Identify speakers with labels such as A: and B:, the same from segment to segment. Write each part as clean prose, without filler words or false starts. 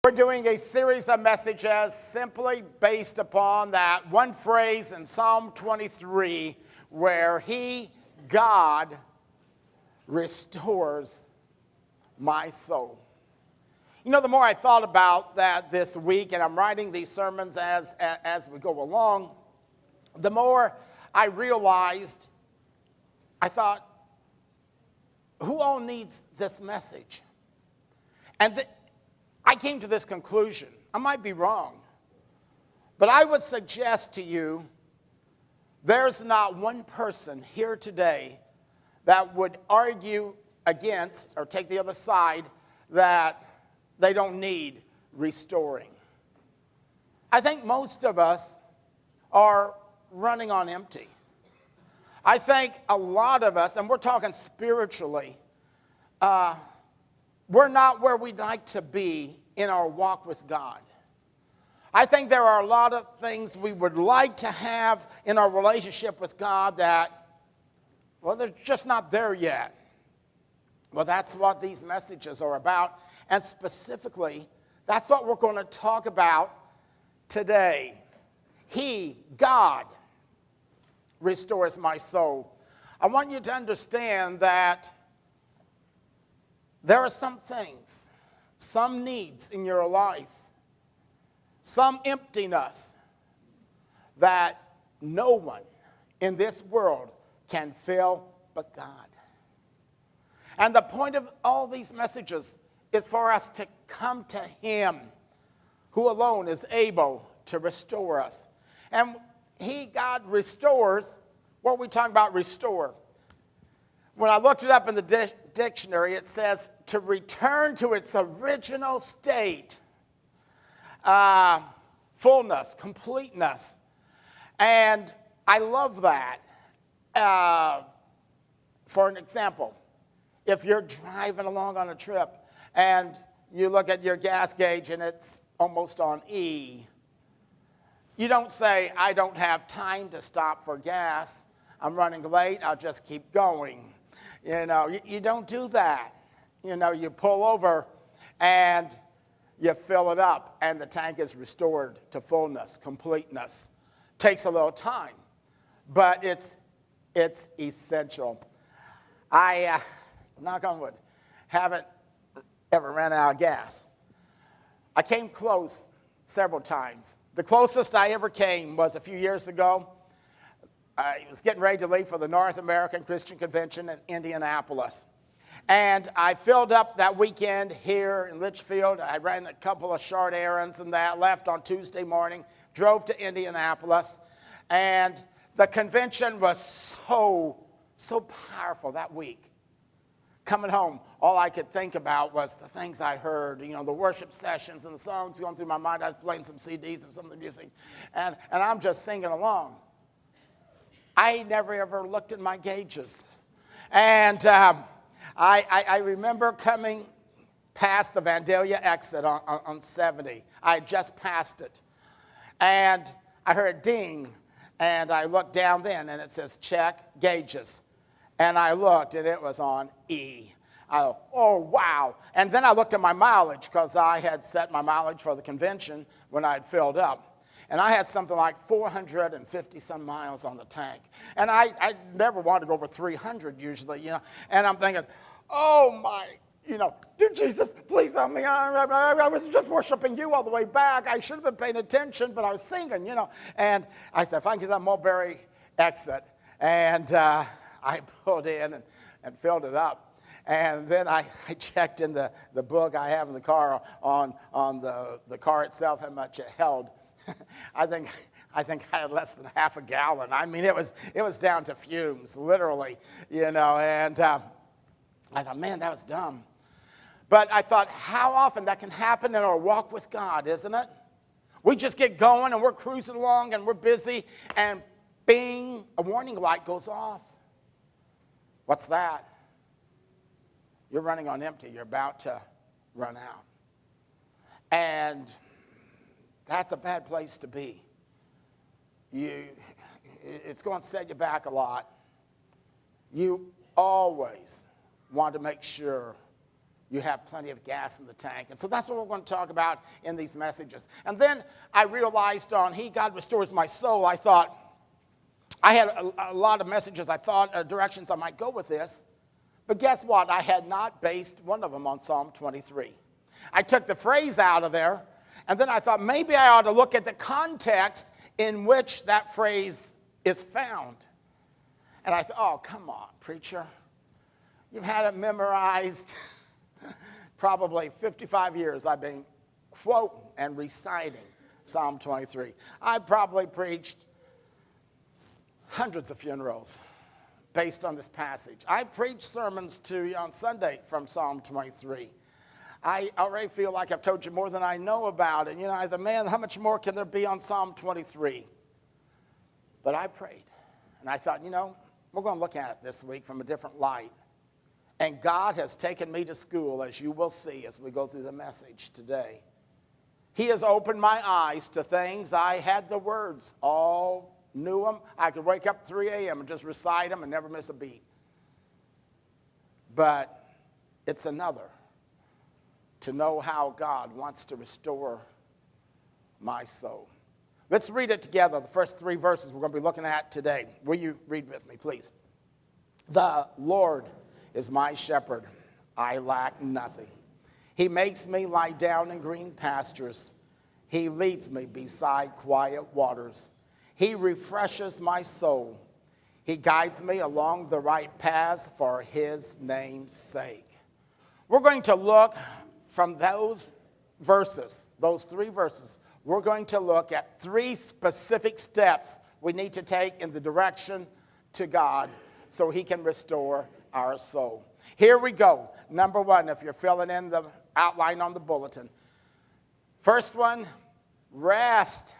A: We're doing a series of messages simply based upon that one phrase in Psalm 23 where God, restores my soul. You know, the more I thought about that this week, and I'm writing these sermons as we go along, the more I realized, I thought, who all needs this message? And I came to this conclusion. I might be wrong, but I would suggest to you there's not one person here today that would argue against or take the other side that they don't need restoring. I think most of us are running on empty. I think a lot of us, and we're talking spiritually, we're not where we'd like to be in our walk with God. I think there are a lot of things we would like to have in our relationship with God that, well, they're just not there yet. Well, that's what these messages are about. And specifically, that's what we're going to talk about today. God, restores my soul. I want you to understand that there are some things, some needs in your life, some emptiness that no one in this world can fill but God. And the point of all these messages is for us to come to Him who alone is able to restore us. And God restores. What are we talking about restore? When I looked it up in the dictionary, it says to return to its original state, fullness, completeness. And I love that. For an example, if you're driving along on a trip and you look at your gas gauge and it's almost on E, you don't say, I don't have time to stop for gas. I'm running late. I'll just keep going. You don't do that. You pull over and you fill it up and the tank is restored to fullness, completeness. Takes a little time, but it's essential. I, knock on wood, haven't ever ran out of gas. I came close several times. The closest I ever came was a few years ago. I was getting ready to leave for the North American Christian Convention in Indianapolis. And I filled up that weekend here in Litchfield. I ran a couple of short errands and that, left on Tuesday morning, drove to Indianapolis. And the convention was so powerful that week. Coming home, all I could think about was the things I heard, the worship sessions and the songs going through my mind. I was playing some CDs of some of the music, and I'm just singing along. I never ever looked at my gauges. And I remember coming past the Vandalia exit on 70. I had just passed it. And I heard a ding, and I looked down then, and it says check gauges. And I looked, and it was on E. Oh, wow. And then I looked at my mileage because I had set my mileage for the convention when I had filled up. And I had something like 450-some miles on the tank. And I never wanted to go over 300 usually, And I'm thinking, oh, my, dear Jesus, please help me. I was just worshiping you all the way back. I should have been paying attention, but I was singing, And I said, if I can get that Mulberry exit. And I pulled in and filled it up. And then I checked in the book I have in the car on the car itself, how much it held. I think I had less than half a gallon. I mean, it was down to fumes, literally, And I thought, man, that was dumb. But I thought, how often that can happen in our walk with God, isn't it? We just get going and we're cruising along and we're busy, and bing, a warning light goes off. What's that? You're running on empty. You're about to run out. And that's a bad place to be. It's going to set you back a lot. You always want to make sure you have plenty of gas in the tank. And so that's what we're going to talk about in these messages. And then I realized on God Restores My Soul, I thought, I had a lot of messages I thought, directions I might go with this. But guess what? I had not based one of them on Psalm 23. I took the phrase out of there, and then I thought maybe I ought to look at the context in which that phrase is found. And I thought, oh, come on, preacher. You've had it memorized probably 55 years. I've been quoting and reciting Psalm 23. I probably preached hundreds of funerals based on this passage. I preached sermons to you on Sunday from Psalm 23. I already feel like I've told you more than I know about it. I thought, man, how much more can there be on Psalm 23? But I prayed, and I thought, we're going to look at it this week from a different light. And God has taken me to school, as you will see as we go through the message today. He has opened my eyes to things. I had the words, all knew them. I could wake up 3 a.m. and just recite them and never miss a beat. But it's another to know how God wants to restore my soul. Let's read it together, the first 3 verses we're going to be looking at today. Will you read with me, please? The Lord is my shepherd. I lack nothing. He makes me lie down in green pastures. He leads me beside quiet waters. He refreshes my soul. He guides me along the right paths for his name's sake. We're going to look from those verses, those 3 verses, we're going to look at 3 specific steps we need to take in the direction to God so he can restore our soul. Here we go. Number 1, if you're filling in the outline on the bulletin. First one, rest.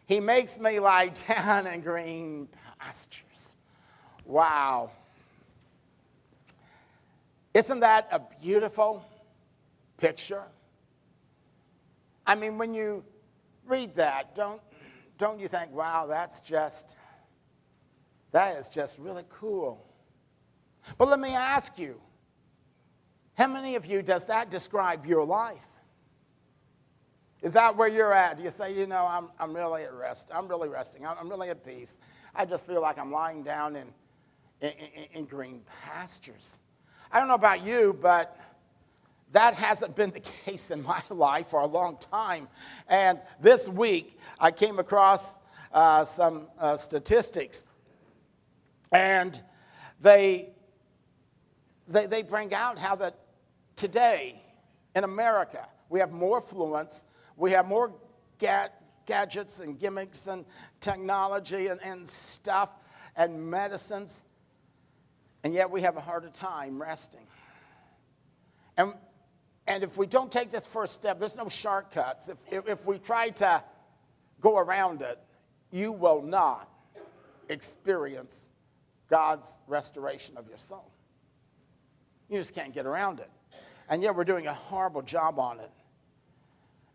A: He makes me lie down in green pastures. Wow. Isn't that a beautiful picture? I mean, when you read that, don't you think, wow, that is just really cool. But let me ask you, how many of you does that describe your life? Is that where you're at? Do you say, I'm really at rest. I'm really resting. I'm really at peace. I just feel like I'm lying down in green pastures. I don't know about you, but that hasn't been the case in my life for a long time. And this week, I came across some statistics. And they bring out how that today in America, we have more affluence, we have more gadgets and gimmicks and technology and stuff and medicines, and yet we have a harder time resting. And if we don't take this first step, there's no shortcuts. If we try to go around it, you will not experience God's restoration of your soul. You just can't get around it. And yet we're doing a horrible job on it.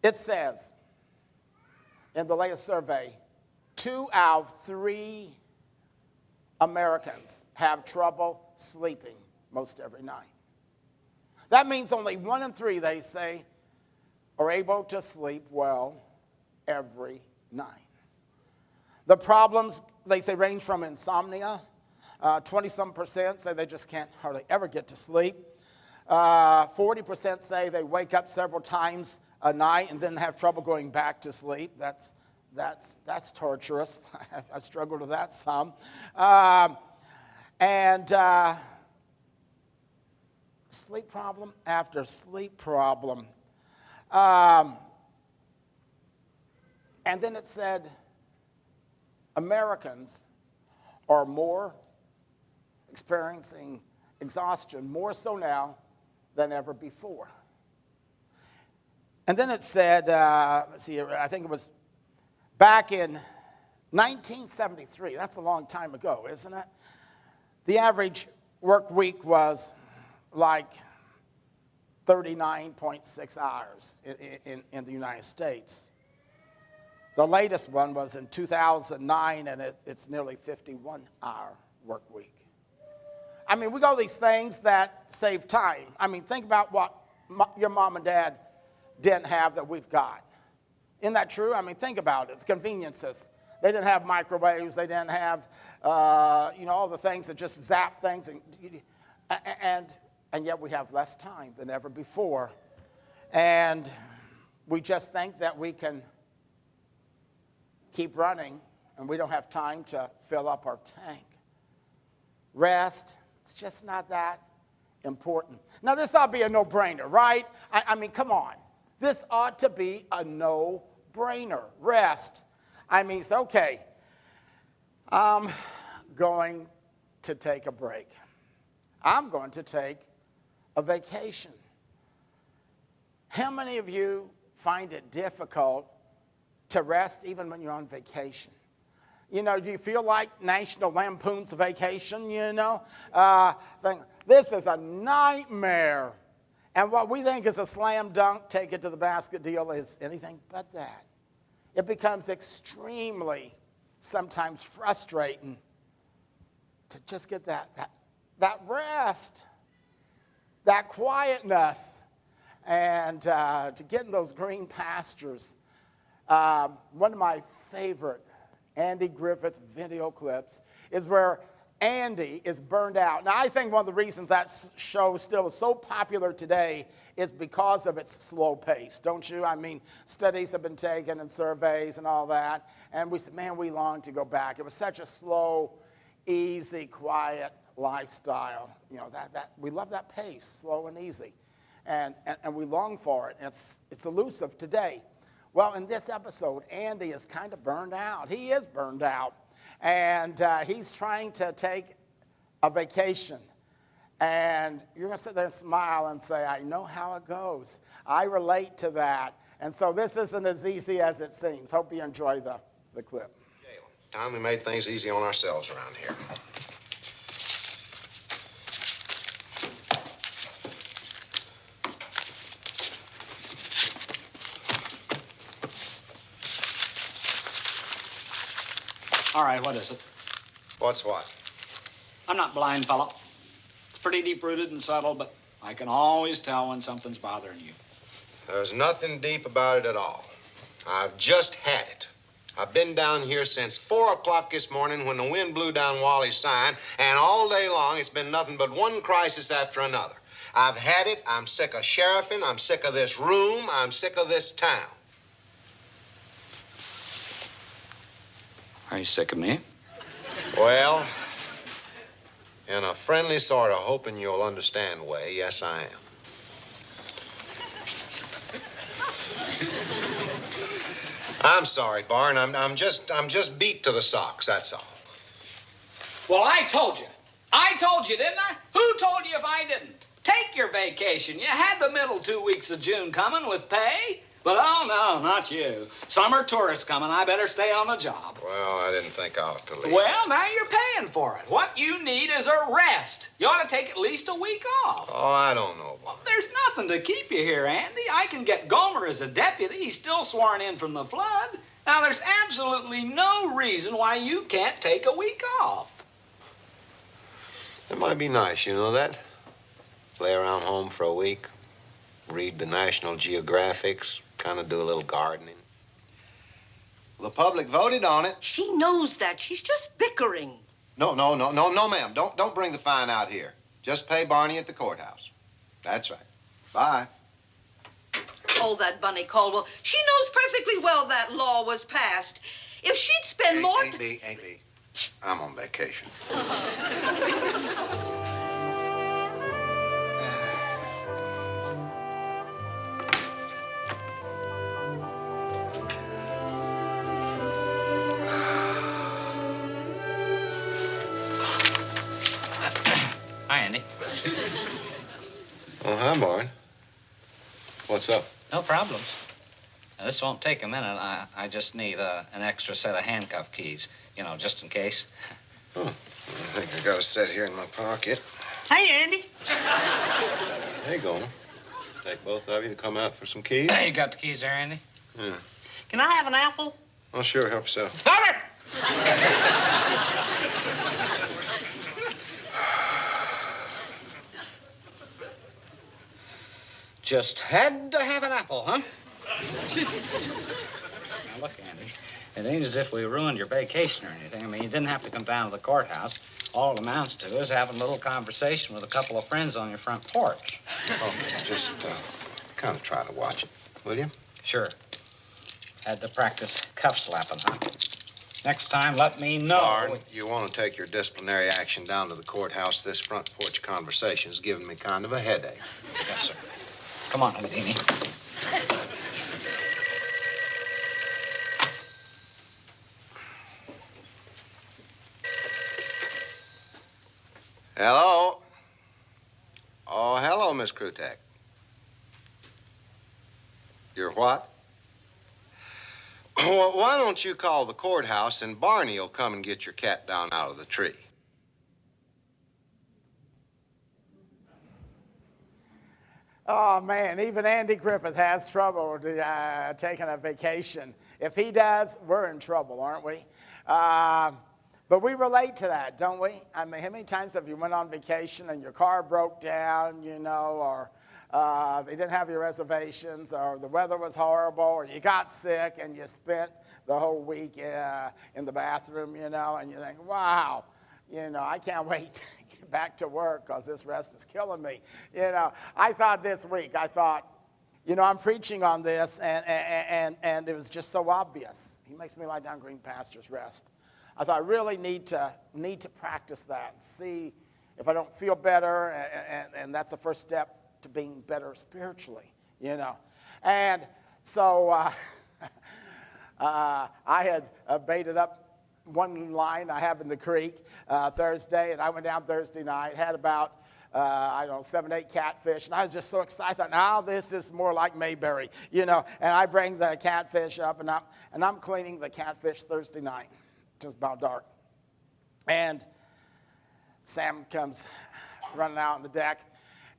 A: It says in the latest survey, 2 out of 3 Americans have trouble sleeping most every night. That means only 1 in 3, they say, are able to sleep well every night. The problems, they say, range from insomnia. 20-some% say they just can't hardly ever get to sleep. 40% say they wake up several times a night and then have trouble going back to sleep. That's torturous. I struggled with that some. Sleep problem after sleep problem. And then it said Americans are more experiencing exhaustion, more so now than ever before. And then it said, let's see, I think it was back in 1973. That's a long time ago, isn't it? The average work week was like 39.6 hours in the United States. The latest one was in 2009, and it's nearly 51-hour work week. I mean, we go these things that save time. I mean, think about what your mom and dad didn't have that we've got. Isn't that true? I mean, think about it, the conveniences. They didn't have microwaves. They didn't have, all the things that just zap things. And yet we have less time than ever before. And we just think that we can keep running and we don't have time to fill up our tank. Rest, it's just not that important. Now, this ought to be a no-brainer, right? I mean, come on. This ought to be a no-brainer. Rest. I mean, it's okay. I'm going to take a break. I'm going to take a vacation. How many of you find it difficult to rest even when you're on vacation? You know, do you feel like National Lampoon's Vacation, this is a nightmare. And what we think is a slam dunk, take it to the basket deal is anything but that. It becomes extremely, sometimes frustrating to just get that rest, that quietness, and to get in those green pastures. One of my favorite Andy Griffith video clips is where Andy is burned out. Now, I think one of the reasons that show still is so popular today is because of its slow pace, don't you? I mean, studies have been taken and surveys and all that, and we said, man, we long to go back. It was such a slow, easy, quiet lifestyle. You know, that we love that pace, slow and easy, and we long for it. It's elusive today. Well, in this episode, Andy is kind of burned out. He is burned out. And he's trying to take a vacation. And you're going to sit there and smile and say, I know how it goes. I relate to that. And so this isn't as easy as it seems. Hope you enjoy the clip.
B: Time we made things easy on ourselves around here.
C: All right, what is it?
B: What's what?
C: I'm not blind, fellow. It's pretty deep-rooted and subtle, but I can always tell when something's bothering you.
B: There's nothing deep about it at all. I've just had it. I've been down here since 4 o'clock this morning when the wind blew down Wally's sign, and all day long it's been nothing but one crisis after another. I've had it. I'm sick of sheriffing. I'm sick of this room. I'm sick of this town.
C: Are you sick of me?
B: Well, in a friendly sort of hoping you'll understand way, yes, I am. I'm sorry, Barn. I'm just beat to the socks, that's all.
C: Well, I told you. I told you, didn't I? Who told you if I didn't? Take your vacation. You had the middle 2 weeks of June coming with pay. But oh, no, not you. Summer tourists coming. I better stay on the job.
B: Well, I didn't think I ought to leave.
C: Well, now you're paying for it. What you need is a rest. You ought to take at least a week off.
B: Oh, I don't know.
C: Well, there's nothing to keep you here, Andy. I can get Gomer as a deputy. He's still sworn in from the flood. Now, there's absolutely no reason why you can't take a week off.
B: It might be nice, you know that? Lay around home for a week, read the National Geographics, kind of do a little gardening.
D: The public voted on it.
E: She knows that. She's just bickering.
D: No, ma'am. Don't bring the fine out here. Just pay Barney at the courthouse. That's right. Bye.
E: Oh, that Bunny Caldwell. She knows perfectly well that law was passed. If she'd spend more...
D: Ain't me. I'm on vacation.
C: Hi, Andy.
B: Oh, hi, Barn. What's up?
C: No problems. Now, this won't take a minute. I just need an extra set of handcuff keys, just in case.
B: Oh, I think I got a set here in my pocket.
E: Hey, Andy.
B: Hey, Gomer. Take both of you to come out for some keys?
C: You got the keys there, Andy?
B: Yeah.
E: Can I have an apple?
B: Oh, sure. Help yourself.
C: Stop it! Just had to have an apple, huh? Now, look, Andy, it ain't as if we ruined your vacation or anything. I mean, you didn't have to come down to the courthouse. All it amounts to is having a little conversation with a couple of friends on your front porch.
D: Oh, just kind of try to watch it, will you?
C: Sure. Had to practice cuff slapping, huh? Next time, let me know.
D: Darn, you want to take your disciplinary action down to the courthouse. This front porch conversation is giving me kind of a headache.
C: Yes, sir. Come on, Houdini.
D: Hello? Oh, hello, Miss Krutek. You're what? Well, why don't you call the courthouse and Barney will come and get your cat down out of the tree?
A: Oh, man, even Andy Griffith has trouble taking a vacation. If he does, we're in trouble, aren't we? But we relate to that, don't we? I mean, how many times have you went on vacation and your car broke down, you know, or they didn't have your reservations, or the weather was horrible, or you got sick and you spent the whole week in the bathroom, you know, and you think, wow, you know, I can't wait to get back to work because this rest is killing me. You know, I thought this week, you know, I'm preaching on this, and it was just so obvious. He makes me lie down green pastures, rest. I thought I really need to practice that and see if I don't feel better, and that's the first step to being better spiritually, you know. And so I had baited up one line I have in the creek Thursday, and I went down Thursday night, had about, 7, 8 catfish, and I was just so excited. I thought, now this is more like Mayberry, you know, and I bring the catfish up, and I'm cleaning the catfish Thursday night, just about dark. And Sam comes running out on the deck,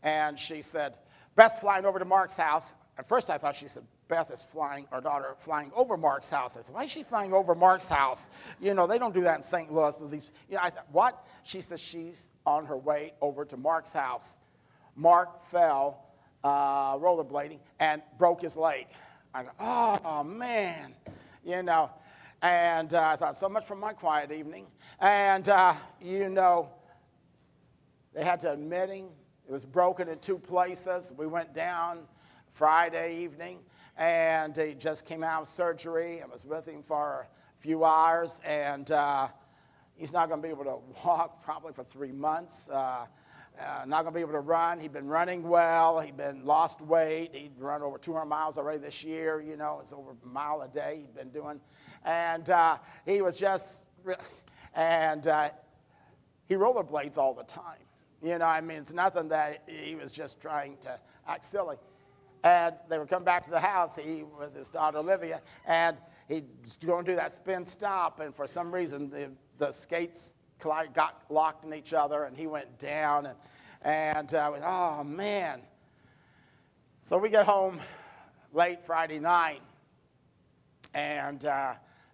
A: and she said, Beth's flying over to Mark's house. At first I thought she said, Beth is flying, our daughter, flying over Mark's house. I said, why is she flying over Mark's house? You know, they don't do that in St. Louis. You know, I thought, what? She said she's on her way over to Mark's house. Mark fell rollerblading and broke his leg. I go, oh, man, you know. And I thought, so much for my quiet evening. And, you know, they had to admit him. It was broken in 2 places. We went down Friday evening, and he just came out of surgery. I was with him for a few hours, and he's not going to be able to walk probably for 3 months. Not going to be able to run. He'd been running well. He'd been lost weight. He'd run over 200 miles already this year. You know, it's over a mile a day he'd been doing. And he was just, and he rollerblades all the time. You know, I mean, it's nothing that he was just trying to act silly. And they would come back to the house, he with his daughter Olivia, and he'd go and do that spin stop, and for some reason the skates got locked in each other, and he went down, and oh man. So we get home late Friday night, and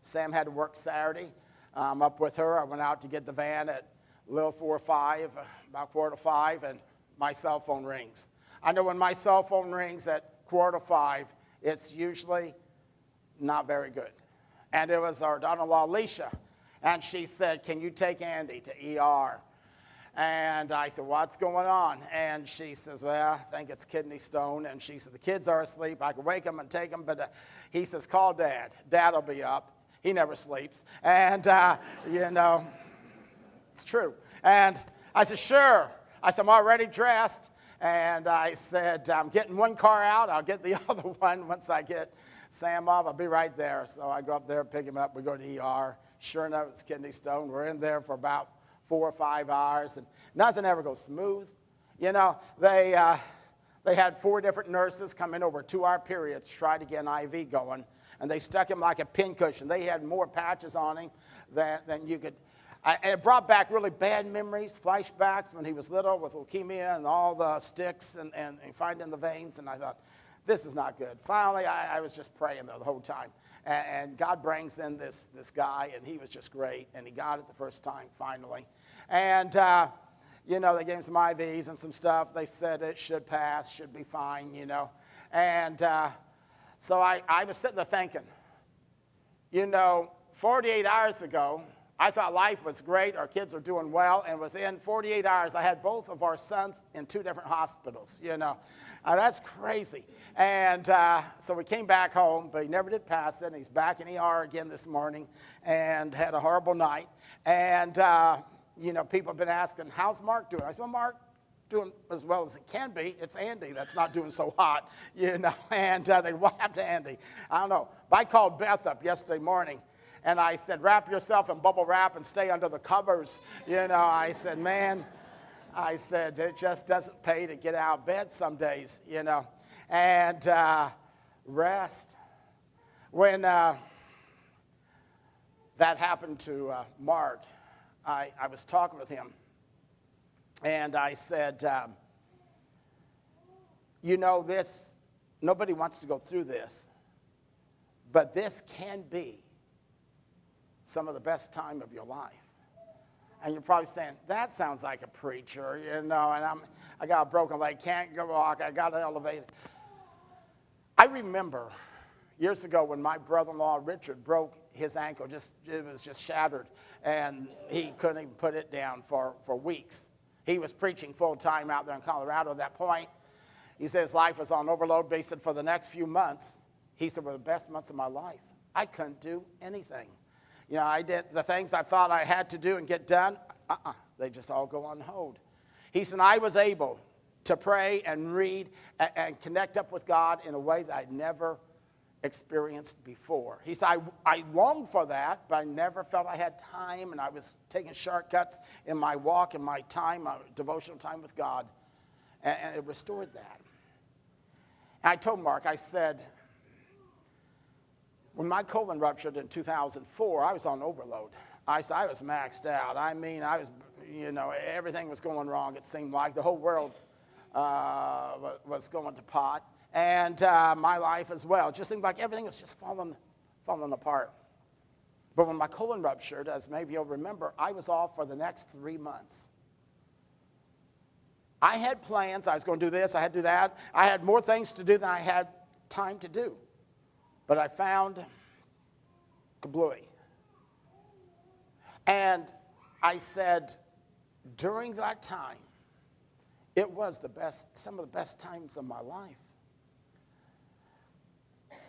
A: Sam had to work Saturday. I'm up with her. I went out to get the van at a little 4 or 5, about 4 to 5, and my cell phone rings. I know when my cell phone rings at 4 to 5, it's usually not very good. And it was our daughter-in-law, Alicia, and she said, can you take Andy to ER? And I said, what's going on? And she says, well, I think it's kidney stone. And she said, the kids are asleep. I could wake them and take them, but he says, call Dad. Dad will be up. He never sleeps. And, you know, it's true. And I said, sure. I said, I'm already dressed. And I said, I'm getting one car out. I'll get the other one once I get Sam off. I'll be right there. So I go up there, pick him up. We go to ER. Sure enough, it's kidney stone. We're in there for about 4 or 5 hours, and nothing ever goes smooth. You know, they had 4 different nurses come in over a 2-hour period to try to get an IV going, and they stuck him like a pincushion. They had more patches on him than you could. It brought back really bad memories, flashbacks when he was little with leukemia and all the sticks and finding the veins, and I thought, this is not good. Finally, I was just praying the whole time. And God brings in this guy, and he was just great, and he got it the first time finally. And, you know, they gave him some IVs and some stuff. They said it should pass, should be fine, you know. And so I was sitting there thinking, you know, 48 hours ago, I thought life was great, our kids are doing well, and within 48 hours, I had both of our sons in 2 different hospitals, you know. That's crazy. And so we came back home, but he never did pass it, and he's back in ER again this morning and had a horrible night. And, you know, people have been asking, how's Mark doing? I said, well, Mark, doing as well as it can be. It's Andy that's not doing so hot, you know. And they, what happened to Andy? I don't know. But I called Beth up yesterday morning, and I said, wrap yourself in bubble wrap and stay under the covers. You know, I said, man, I said, it just doesn't pay to get out of bed some days, you know. And rest. When that happened to Mark, I was talking with him, and I said, you know, this, nobody wants to go through this, but this can be some of the best time of your life. And you're probably saying, that sounds like a preacher, you know, and I got a broken leg, can't go walk, I got an elevator. I remember years ago when my brother-in-law, Richard, broke his ankle, it was just shattered, and he couldn't even put it down for weeks. He was preaching full-time out there in Colorado at that point. He said his life was on overload, but he said for the next few months, he said were the best months of my life. I couldn't do anything. You know, I did the things I thought I had to do and get done, they just all go on hold. He said, I was able to pray and read and connect up with God in a way that I'd never experienced before. He said, I longed for that, but I never felt I had time, and I was taking shortcuts in my walk and my time, my devotional time with God, and it restored that. And I told Mark, I said, when my colon ruptured in 2004, I was on overload. I said, I was maxed out. I mean, I was, you know, everything was going wrong. It seemed like the whole world was going to pot, and my life as well. It just seemed like everything was just falling apart. But when my colon ruptured, as maybe you'll remember, I was off for the next 3 months. I had plans. I was going to do this. I had to do that. I had more things to do than I had time to do. But I found kablooey. And I said, during that time, it was some of the best times of my life.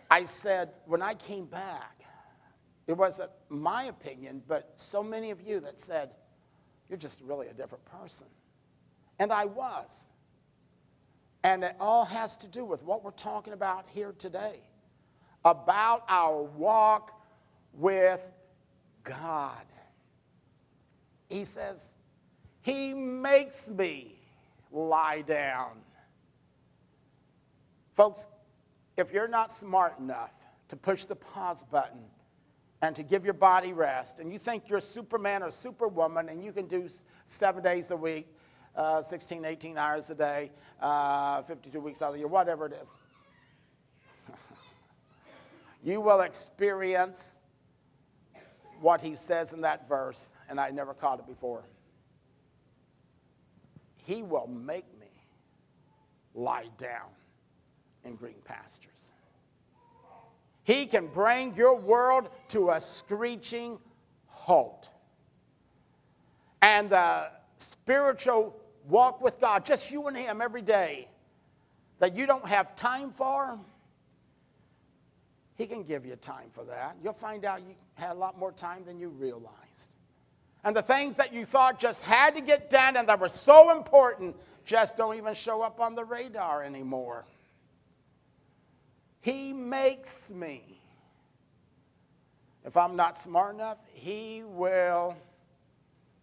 A: I said, when I came back, it wasn't my opinion, but so many of you that said, you're just really a different person. And I was. And it all has to do with what we're talking about here today, about our walk with God. He says, he makes me lie down. Folks, if you're not smart enough to push the pause button and to give your body rest, and you think you're Superman or Superwoman and you can do 7 days a week, 16, 18 hours a day, 52 weeks out of the year, whatever it is, you will experience what he says in that verse, and I never caught it before. He will make me lie down in green pastures. He can bring your world to a screeching halt. And the spiritual walk with God, just you and him every day, that you don't have time for, he can give you time for that. You'll find out you had a lot more time than you realized. And the things that you thought just had to get done and that were so important just don't even show up on the radar anymore. He makes me. If I'm not smart enough, he will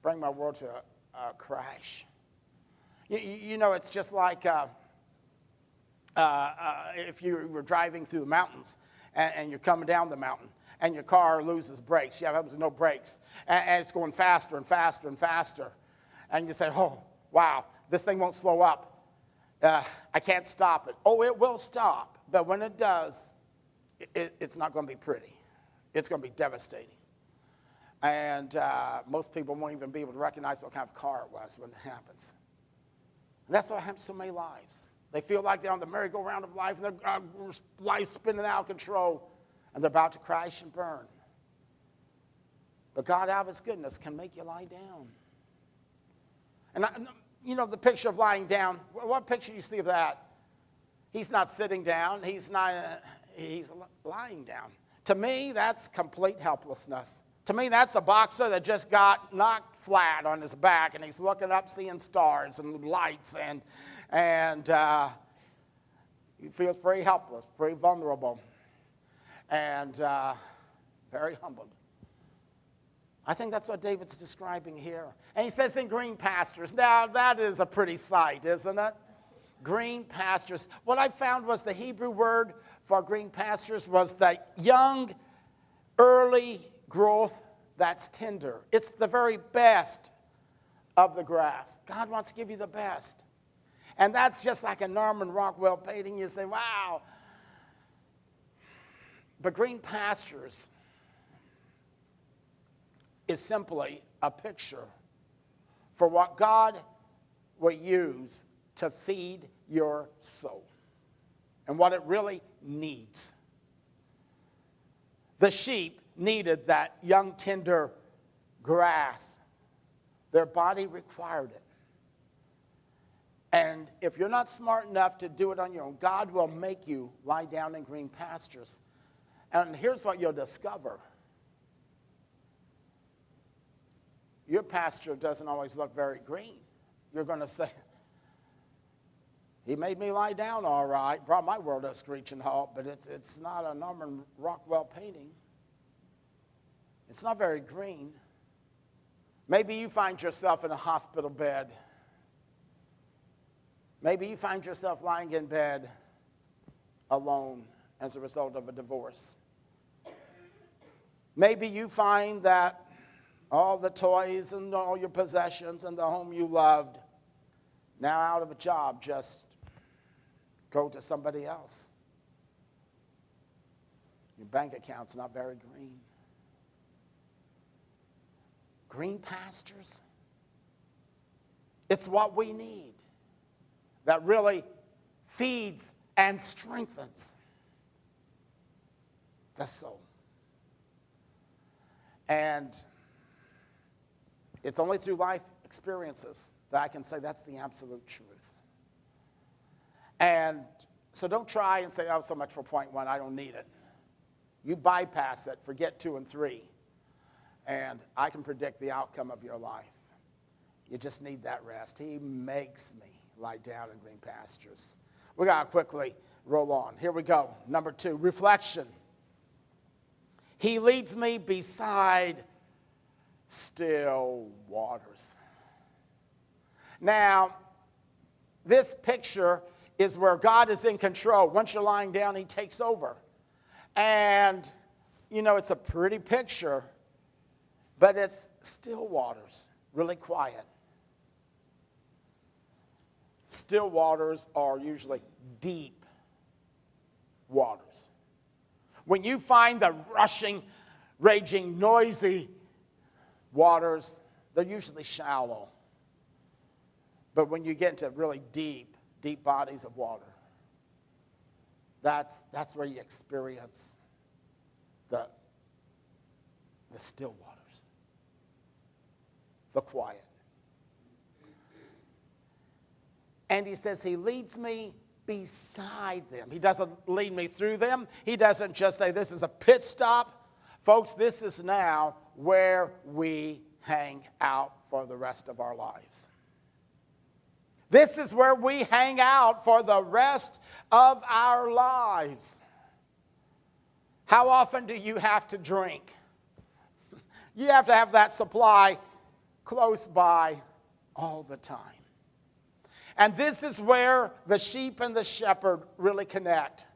A: bring my world to a crash. You know, it's just like if you were driving through the mountains and you're coming down the mountain and your car loses brakes. You have no brakes. And it's going faster and faster and faster. And you say, oh, wow, this thing won't slow up. I can't stop it. Oh, it will stop. But when it does, it's not going to be pretty. It's going to be devastating. And most people won't even be able to recognize what kind of car it was when it happens. And that's what happens to many lives. They feel like they're on the merry-go-round of life, and their life's spinning out of control, and they're about to crash and burn. But God, out of his goodness, can make you lie down. And, you know, the picture of lying down, what picture do you see of that? He's not sitting down. He's lying down. To me, that's complete helplessness. To me, that's a boxer that just got knocked flat on his back, and he's looking up, seeing stars and lights, and he feels very helpless, very vulnerable, and very humbled. I think that's what David's describing here. And he says in green pastures. Now, that is a pretty sight, isn't it? Green pastures. What I found was the Hebrew word for green pastures was the young, early growth that's tender. It's the very best of the grass. God wants to give you the best. And that's just like a Norman Rockwell painting. You say, wow. But green pastures is simply a picture for what God will use to feed your soul and what it really needs. The sheep needed that young, tender grass. Their body required it. And if you're not smart enough to do it on your own, God will make you lie down in green pastures. And here's what you'll discover. Your pasture doesn't always look very green. You're going to say, he made me lie down all right, brought my world to a screeching halt, but it's not a Norman Rockwell painting. It's not very green. Maybe you find yourself in a hospital bed. Maybe you find yourself lying in bed alone as a result of a divorce. Maybe you find that all the toys and all your possessions and the home you loved, now out of a job, just go to somebody else. Your bank account's not very green. Green pastures. It's what we need that really feeds and strengthens the soul. And it's only through life experiences that I can say that's the absolute truth. And so don't try and say, oh, so much for point one, I don't need it. You bypass it, forget 2 and 3, and I can predict the outcome of your life. You just need that rest. He makes me lie down in green pastures. We got to quickly roll on. Here we go. Number 2, reflection. He leads me beside still waters. Now, this picture is where God is in control. Once you're lying down, he takes over. And, you know, it's a pretty picture, but it's still waters, really quiet. Still waters are usually deep waters. When you find the rushing, raging, noisy waters, they're usually shallow. But when you get into really deep bodies of water, that's where you experience the still waters, the quiet. And he says he leads me beside them. He doesn't lead me through them. He doesn't just say this is a pit stop. Folks, this is now where we hang out for the rest of our lives. This is where we hang out for the rest of our lives. How often do you have to drink? You have to have that supply close by all the time. And this is where the sheep and the shepherd really connect.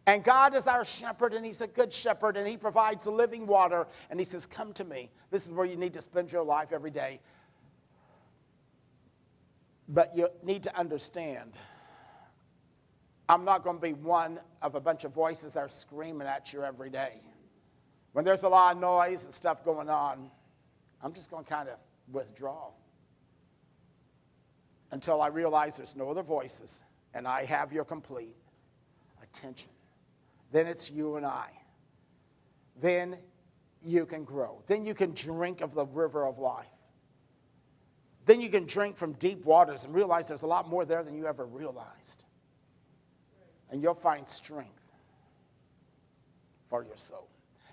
A: And God is our shepherd, and he's a good shepherd, and he provides living water. And he says, come to me. This is where you need to spend your life every day. But you need to understand, I'm not going to be one of a bunch of voices that are screaming at you every day. When there's a lot of noise and stuff going on, I'm just going to kind of withdraw until I realize there's no other voices and I have your complete attention. Then it's you and I. Then you can grow. Then you can drink of the river of life. Then you can drink from deep waters and realize there's a lot more there than you ever realized. And you'll find strength for your soul.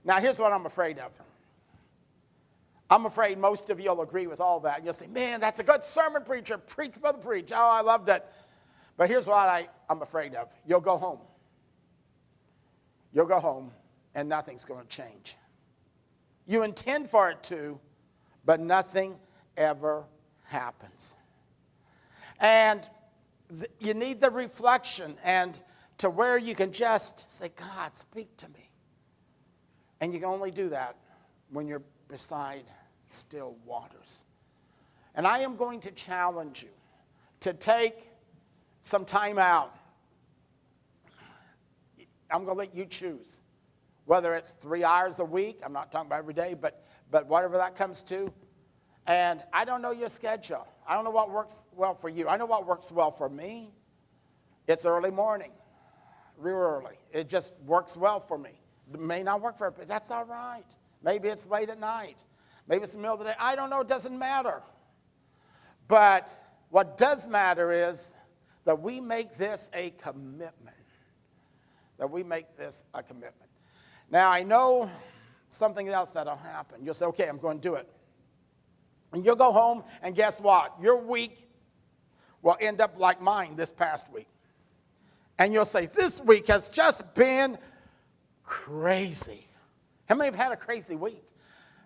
A: Now, here's what I'm afraid of. I'm afraid most of you will agree with all that. And you'll say, man, that's a good sermon, preacher. Preach, brother, preach. Oh, I loved it. But here's what I'm afraid of. You'll go home. You'll go home, and nothing's going to change. You intend for it to, but nothing ever happens. And you need the reflection and to where you can just say, God, speak to me. And you can only do that when you're beside still waters. And I am going to challenge you to take some time out. I'm going to let you choose. Whether it's 3 hours a week, I'm not talking about every day, but whatever that comes to. And I don't know your schedule. I don't know what works well for you. I know what works well for me. It's early morning, real early. It just works well for me. It may not work for everybody. That's all right. Maybe it's late at night. Maybe it's the middle of the day. I don't know. It doesn't matter. But what does matter is that we make this a commitment. That we make this a commitment. Now, I know something else that'll happen. You'll say, okay, I'm going to do it. And you'll go home, and guess what? Your week will end up like mine this past week. And you'll say, this week has just been crazy. How many have had a crazy week?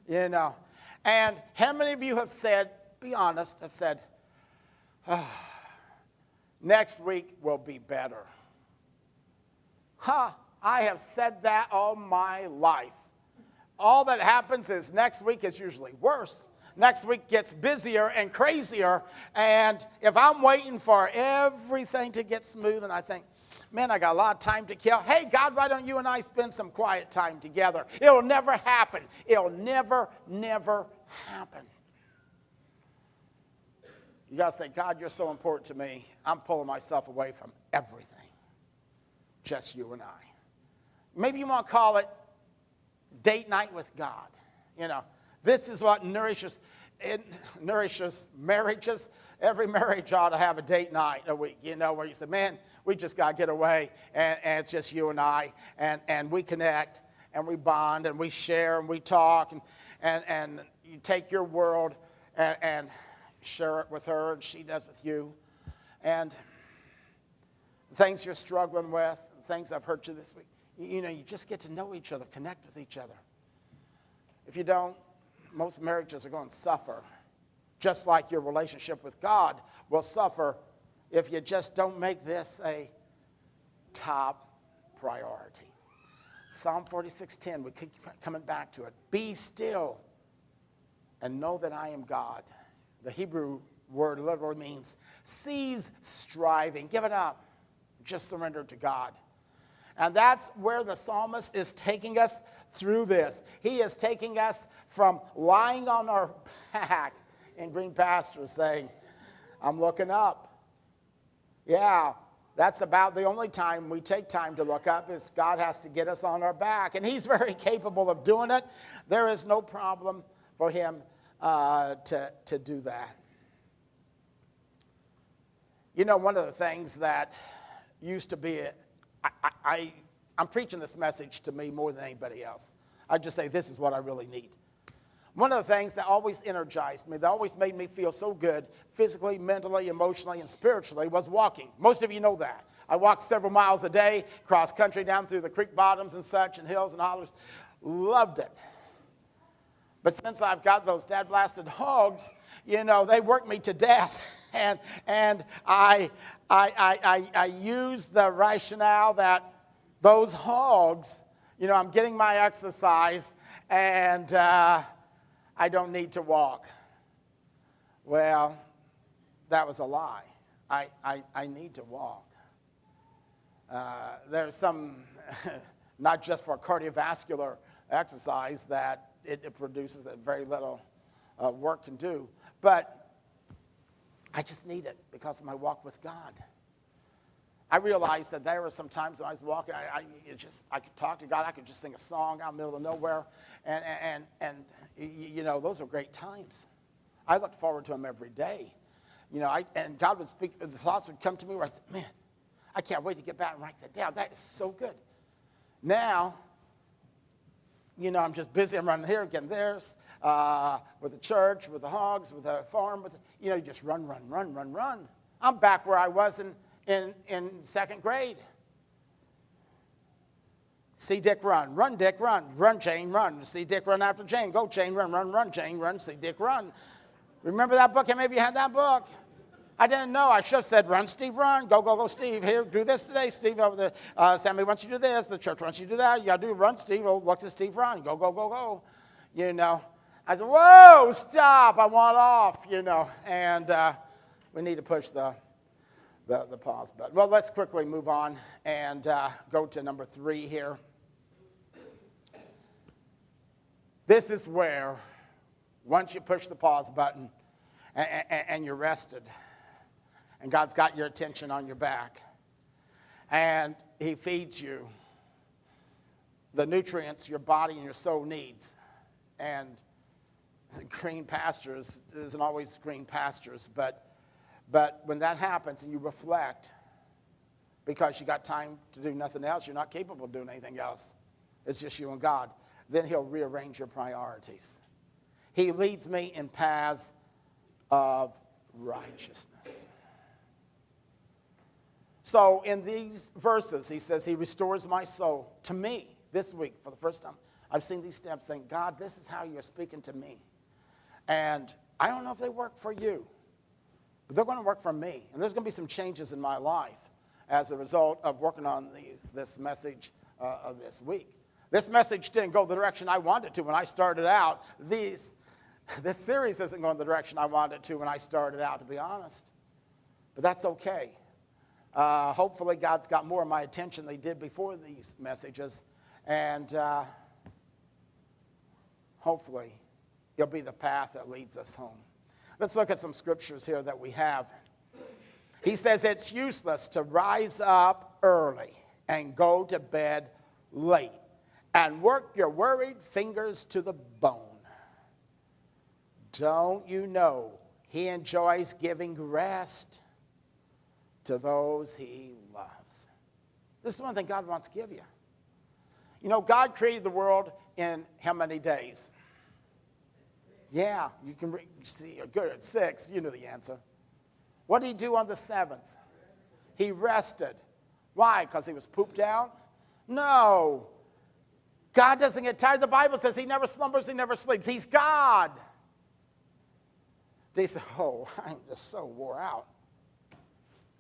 A: You know. And how many of you have said, be honest, have said, oh, next week will be better? I have said that all my life. All that happens is next week is usually worse. Next week gets busier and crazier. And if I'm waiting for everything to get smooth and I think, man, I got a lot of time to kill. Hey, God, why don't you and I spend some quiet time together? It'll never happen. It'll never, never happen. You got to say, God, you're so important to me. I'm pulling myself away from everything. Just you and I. Maybe you want to call it date night with God. You know, this is what nourishes marriages. Every marriage ought to have a date night a week, you know, where you say, man, we just got to get away, and it's just you and I, and we connect, and we bond, and we share, and we talk, and you take your world and share it with her, and she does with you. And things you're struggling with, things I've hurt you this week, you know, you just get to know each other, connect with each other. If you don't, most marriages are going to suffer, just like your relationship with God will suffer if you just don't make this a top priority. Psalm 46:10, we keep coming back to it. Be still and know that I am God. The Hebrew word literally means cease striving. Give it up. Just surrender to God. And that's where the psalmist is taking us through this. He is taking us from lying on our back in green pastures saying, I'm looking up. Yeah, that's about the only time we take time to look up is God has to get us on our back. And he's very capable of doing it. There is no problem for him to do that. You know, one of the things that used to be, I'm preaching this message to me more than anybody else. I just say, this is what I really need. One of the things that always energized me, that always made me feel so good, physically, mentally, emotionally, and spiritually, was walking. Most of you know that. I walk several miles a day, cross country down through the creek bottoms and such, and hills and hollers. Loved it. But since I've got those dad-blasted hogs, you know, they work me to death. And I use the rationale that those hogs, you know, I'm getting my exercise and I don't need to walk. Well, that was a lie. I need to walk. There's some, not just for cardiovascular exercise, that it produces very little work can do. But I just need it because of my walk with God. I realized that there were some times when I was walking, I could talk to God. I could just sing a song out in the middle of nowhere. And you know, those are great times. I looked forward to them every day. You know, and God would speak, the thoughts would come to me where I'd say, man, I can't wait to get back and write that down. That is so good. Now, you know, I'm just busy. I'm running here, getting there, with the church, with the hogs, with the farm. You know, you just run. I'm back where I was in second grade. See Dick run. Run, Dick, run. Run, Jane, run. See Dick run after Jane. Go, Jane, run, Jane, run. See Dick run. Remember that book? Maybe you had that book. I didn't know. I should have said, run, Steve, run. Go, Steve. Here, do this today, Steve. Over there. Sammy wants you to do this. The church wants you to do that. You got to do run, Steve. Oh, look to Steve, run. Go. You know. I said, whoa, stop. I want off, you know. And we need to push the pause button. Well, let's quickly move on and go to number 3 here. This is where, once you push the pause button and you're rested, and God's got your attention on your back, and he feeds you the nutrients your body and your soul needs. And green pastures isn't always green pastures, but when that happens and you reflect, because you got time to do nothing else, you're not capable of doing anything else. It's just you and God. Then he'll rearrange your priorities. He leads me in paths of righteousness. So in these verses, he says, he restores my soul. To me, this week, for the first time, I've seen these steps saying, God, this is how you're speaking to me. And I don't know if they work for you, but they're going to work for me. And there's going to be some changes in my life as a result of working on this message of this week. This message didn't go the direction I wanted to when I started out. This series isn't going the direction I wanted it to when I started out, to be honest. But that's okay. Hopefully God's got more of my attention than he did before these messages. And hopefully it'll be the path that leads us home. Let's look at some scriptures here that we have. He says it's useless to rise up early and go to bed late and work your worried fingers to the bone. Don't you know he enjoys giving rest to those he loves? This is one thing God wants to give you. You know, God created the world in how many days? Yeah, you can see, good, 6, you know the answer. What did he do on the 7th? He rested. Why? Because he was pooped out? No. God doesn't get tired. The Bible says he never slumbers, he never sleeps. He's God. They say, oh, I'm just so wore out.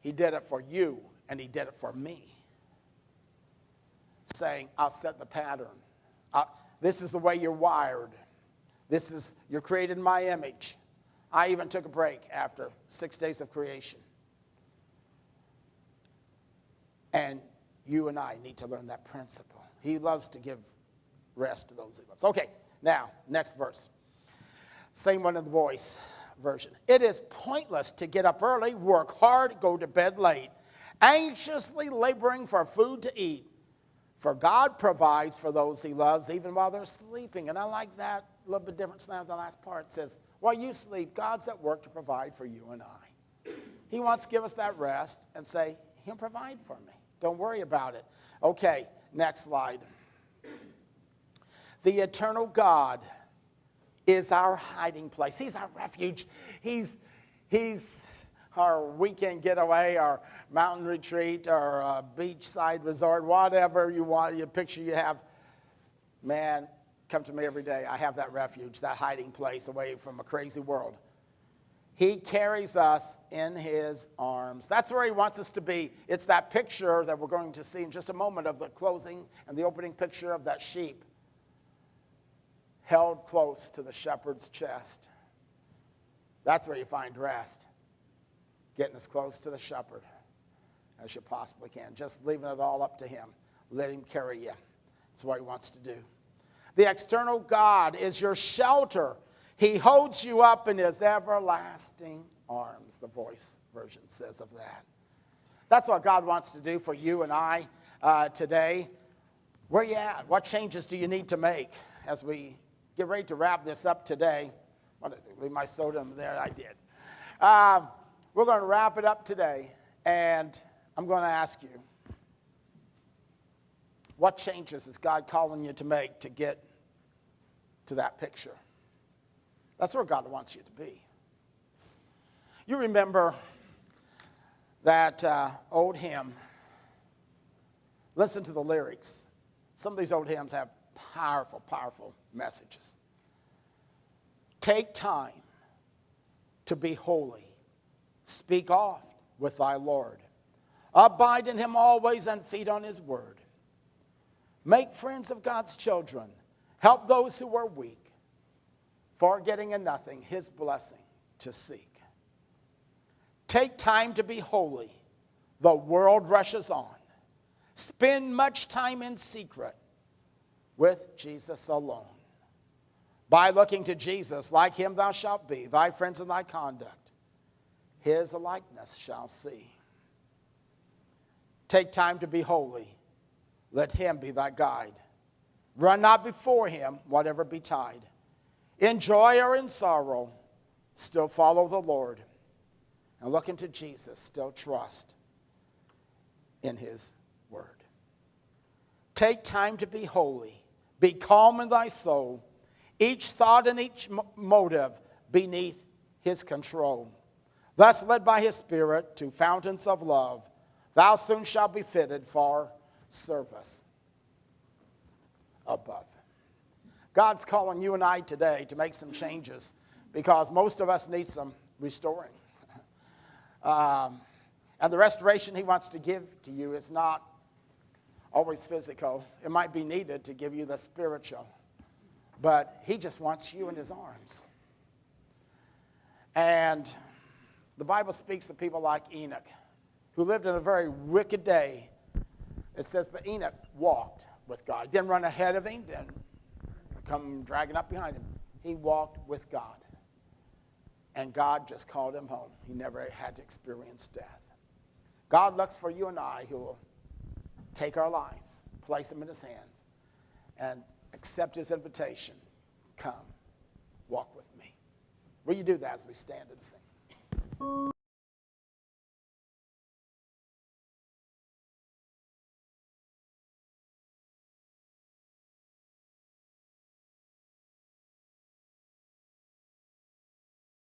A: He did it for you, and he did it for me. Saying, I'll set the pattern. This is the way you're wired. You're created in my image. I even took a break after 6 days of creation. And you and I need to learn that principle. He loves to give rest to those he loves. Okay, now, next verse. Same one in the Voice version. It is pointless to get up early, work hard, go to bed late, anxiously laboring for food to eat. For God provides for those he loves even while they're sleeping. And I like that a little bit different than the last part. It says, while you sleep, God's at work to provide for you and I. He wants to give us that rest and say, he'll provide for me. Don't worry about it. Okay, next slide. The eternal God is our hiding place. He's our refuge. He's our weekend getaway, our mountain retreat, our beachside resort, whatever you want, your picture you have. Man, come to me every day. I have that refuge, that hiding place away from a crazy world. He carries us in his arms. That's where he wants us to be. It's that picture that we're going to see in just a moment of the closing and the opening picture of that sheep held close to the shepherd's chest. That's where you find rest. Getting as close to the shepherd as you possibly can. Just leaving it all up to him. Let him carry you. That's what he wants to do. The external God is your shelter. He holds you up in his everlasting arms, the Voice version says of that. That's what God wants to do for you and I today. Where you at? What changes do you need to make as we get ready to wrap this up today? I want to leave my soda in there. I did. We're going to wrap it up today, and I'm going to ask you, what changes is God calling you to make to get to that picture? That's where God wants you to be. You remember that old hymn. Listen to the lyrics. Some of these old hymns have powerful, powerful messages. Take time to be holy. Speak oft with thy Lord. Abide in him always and feed on his word. Make friends of God's children. Help those who are weak. Forgetting in nothing his blessing to seek. Take time to be holy. The world rushes on. Spend much time in secret with Jesus alone. By looking to Jesus, like him thou shalt be, thy friends and thy conduct, his likeness shall see. Take time to be holy. Let him be thy guide. Run not before him, whatever betide. In joy or in sorrow, still follow the Lord. And look into Jesus, still trust in his word. Take time to be holy. Be calm in thy soul. Each thought and each motive beneath his control. Thus led by his Spirit to fountains of love, thou soon shalt be fitted for service above. God's calling you and I today to make some changes because most of us need some restoring. And the restoration he wants to give to you is not always physical. It might be needed to give you the spiritual. But he just wants you in his arms. And the Bible speaks of people like Enoch, who lived in a very wicked day. It says, but Enoch walked with God. He didn't run ahead of him, didn't come dragging up behind him. He walked with God. And God just called him home. He never had to experience death. God looks for you and I who will take our lives, place them in his hands, and accept his invitation. Come, walk with me. Will you do that as we stand and sing?